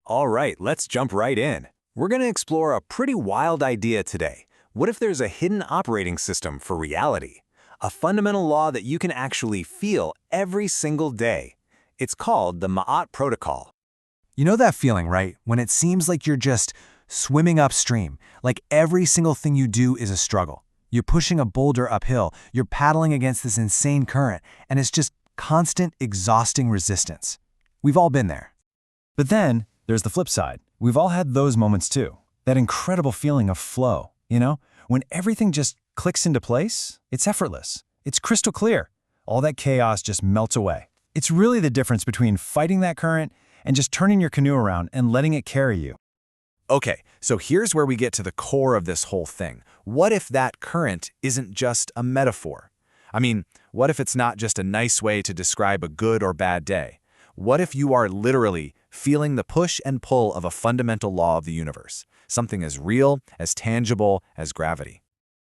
All right, let's jump right in. We're going to explore a pretty wild idea today. What if there's a hidden operating system for reality? A fundamental law that you can actually feel every single day. It's called the Ma'at Protocol. You know that feeling, right? When it seems like you're just swimming upstream, like every single thing you do is a struggle. You're pushing a boulder uphill, you're paddling against this insane current, and it's just constant, exhausting resistance. We've all been there. But then, there's the flip side. We've all had those moments too. That incredible feeling of flow, when everything just clicks into place, it's effortless. It's crystal clear. All that chaos just melts away. It's really the difference between fighting that current and just turning your canoe around and letting it carry you. Okay, so here's where we get to the core of this whole thing. What if that current isn't just a metaphor? I mean, what if it's not just a nice way to describe a good or bad day? What if you are literally feeling the push and pull of a fundamental law of the universe, something as real, as tangible as gravity?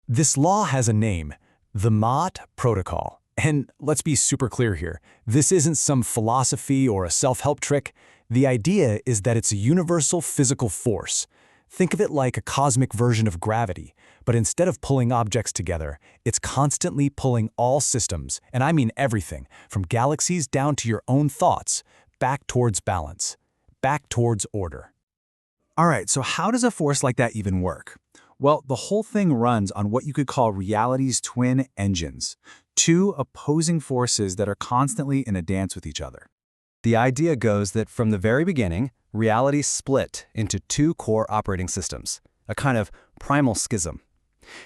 This law has a name, the Ma'at Protocol. And let's be super clear here. This isn't some philosophy or a self-help trick. The idea is that it's a universal physical force. Think of it like a cosmic version of gravity, but instead of pulling objects together, it's constantly pulling all systems, and I mean everything, from galaxies down to your own thoughts, back towards balance, back towards order. All right, so how does a force like that even work? Well, the whole thing runs on what you could call reality's twin engines, two opposing forces that are constantly in a dance with each other. The idea goes that from the very beginning, reality split into two core operating systems, a kind of primal schism.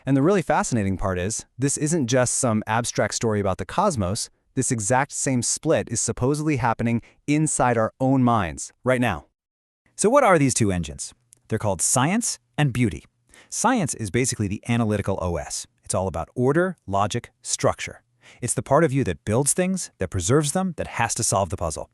And the really fascinating part is, this isn't just some abstract story about the cosmos. This exact same split is supposedly happening inside our own minds right now. So what are these two engines? They're called science and beauty. Science is basically the analytical OS. It's all about order, logic, structure. It's the part of you that builds things, that preserves them, that has to solve the puzzle.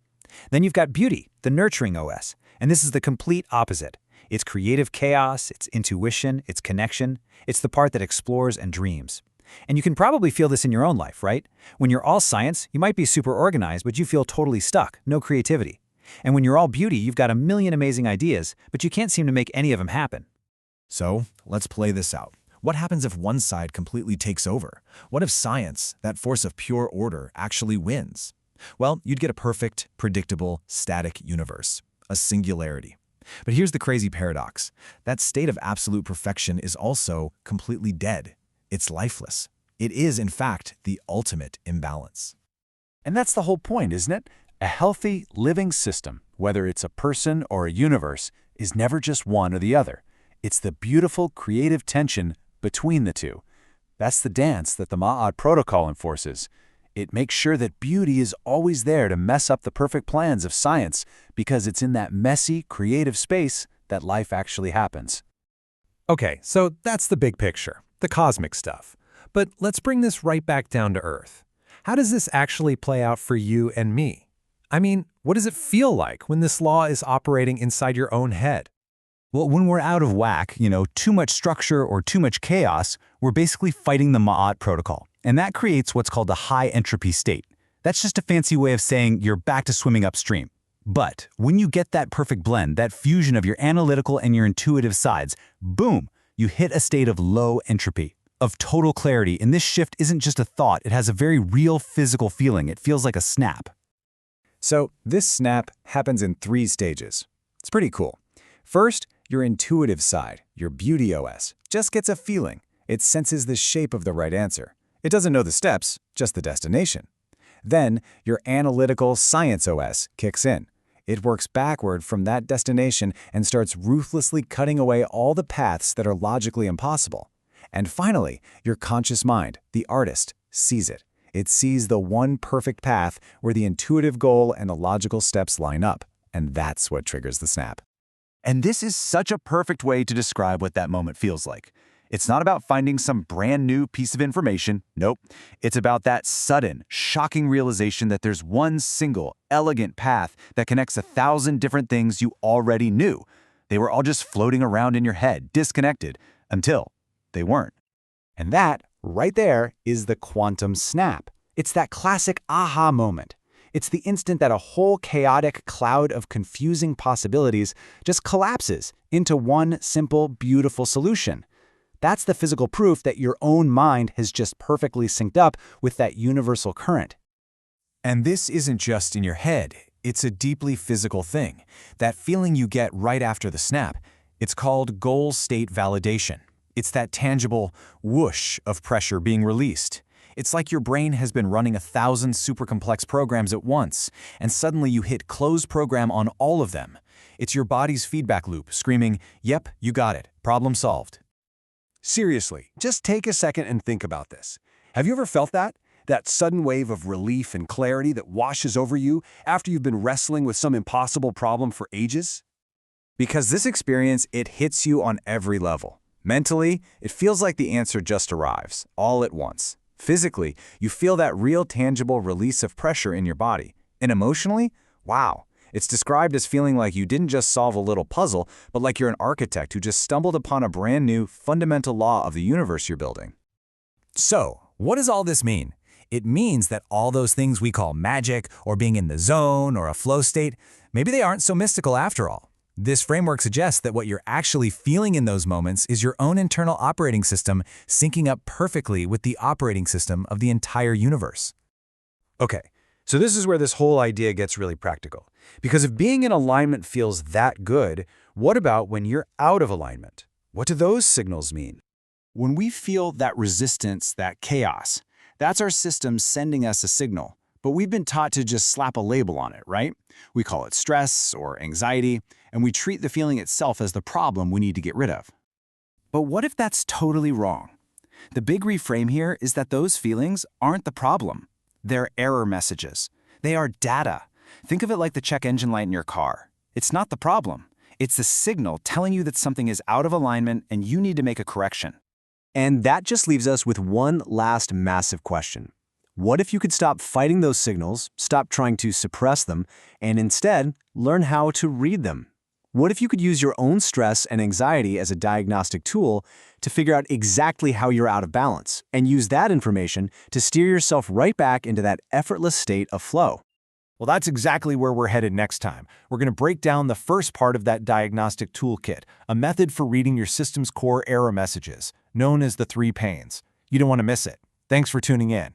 Then you've got beauty, the nurturing OS, and this is the complete opposite. It's creative chaos, it's intuition, it's connection. It's the part that explores and dreams. And you can probably feel this in your own life, right? When you're all science, you might be super organized, but you feel totally stuck, no creativity. And when you're all beauty, you've got a million amazing ideas, but you can't seem to make any of them happen. So, let's play this out. What happens if one side completely takes over? What if science, that force of pure order, actually wins? Well, you'd get a perfect, predictable, static universe, a singularity. But here's the crazy paradox. That state of absolute perfection is also completely dead. It's lifeless. It is, in fact, the ultimate imbalance. And that's the whole point, isn't it? A healthy, living system, whether it's a person or a universe, is never just one or the other. It's the beautiful, creative tension between the two. That's the dance that the Ma'at Protocol enforces. It makes sure that beauty is always there to mess up the perfect plans of science, because it's in that messy, creative space that life actually happens. Okay, so that's the big picture, the cosmic stuff. But let's bring this right back down to Earth. How does this actually play out for you and me? I mean, what does it feel like when this law is operating inside your own head? Well, when we're out of whack, too much structure or too much chaos, we're basically fighting the Ma'at Protocol. And that creates what's called a high-entropy state. That's just a fancy way of saying you're back to swimming upstream. But when you get that perfect blend, that fusion of your analytical and your intuitive sides, boom, you hit a state of low entropy, of total clarity. And this shift isn't just a thought, it has a very real physical feeling. It feels like a snap. So this snap happens in 3 stages. It's pretty cool. First, your intuitive side, your beauty OS, just gets a feeling. It senses the shape of the right answer. It doesn't know the steps, just the destination. Then, your analytical science OS kicks in. It works backward from that destination and starts ruthlessly cutting away all the paths that are logically impossible. And finally, your conscious mind, the artist, sees it. It sees the one perfect path where the intuitive goal and the logical steps line up. And that's what triggers the snap. And this is such a perfect way to describe what that moment feels like. It's not about finding some brand new piece of information. Nope. It's about that sudden, shocking realization that there's one single, elegant path that connects 1,000 different things you already knew. They were all just floating around in your head, disconnected, until they weren't. And that, right there, is the quantum snap. It's that classic aha moment. It's the instant that a whole chaotic cloud of confusing possibilities just collapses into one simple, beautiful solution. That's the physical proof that your own mind has just perfectly synced up with that universal current. And this isn't just in your head. It's a deeply physical thing. That feeling you get right after the snap. It's called goal state validation. It's that tangible whoosh of pressure being released. It's like your brain has been running 1,000 super complex programs at once, and suddenly you hit close program on all of them. It's your body's feedback loop screaming, "Yep, you got it. Problem solved." Seriously, just take a second and think about this. Have you ever felt that? That sudden wave of relief and clarity that washes over you after you've been wrestling with some impossible problem for ages? Because this experience, it hits you on every level. Mentally, it feels like the answer just arrives, all at once. Physically, you feel that real tangible release of pressure in your body. And emotionally, wow, it's described as feeling like you didn't just solve a little puzzle, but like you're an architect who just stumbled upon a brand new, fundamental law of the universe you're building. So, what does all this mean? It means that all those things we call magic, or being in the zone, or a flow state, maybe they aren't so mystical after all. This framework suggests that what you're actually feeling in those moments is your own internal operating system syncing up perfectly with the operating system of the entire universe. Okay, so this is where this whole idea gets really practical. Because if being in alignment feels that good, what about when you're out of alignment? What do those signals mean? When we feel that resistance, that chaos, that's our system sending us a signal. But we've been taught to just slap a label on it, right? We call it stress or anxiety, and we treat the feeling itself as the problem we need to get rid of. But what if that's totally wrong? The big reframe here is that those feelings aren't the problem. They're error messages. They are data. Think of it like the check engine light in your car. It's not the problem. It's the signal telling you that something is out of alignment and you need to make a correction. And that just leaves us with one last massive question. What if you could stop fighting those signals, stop trying to suppress them, and instead learn how to read them? What if you could use your own stress and anxiety as a diagnostic tool to figure out exactly how you're out of balance, and use that information to steer yourself right back into that effortless state of flow? Well, that's exactly where we're headed next time. We're going to break down the first part of that diagnostic toolkit, a method for reading your system's core error messages, known as the 3 pains. You don't want to miss it. Thanks for tuning in.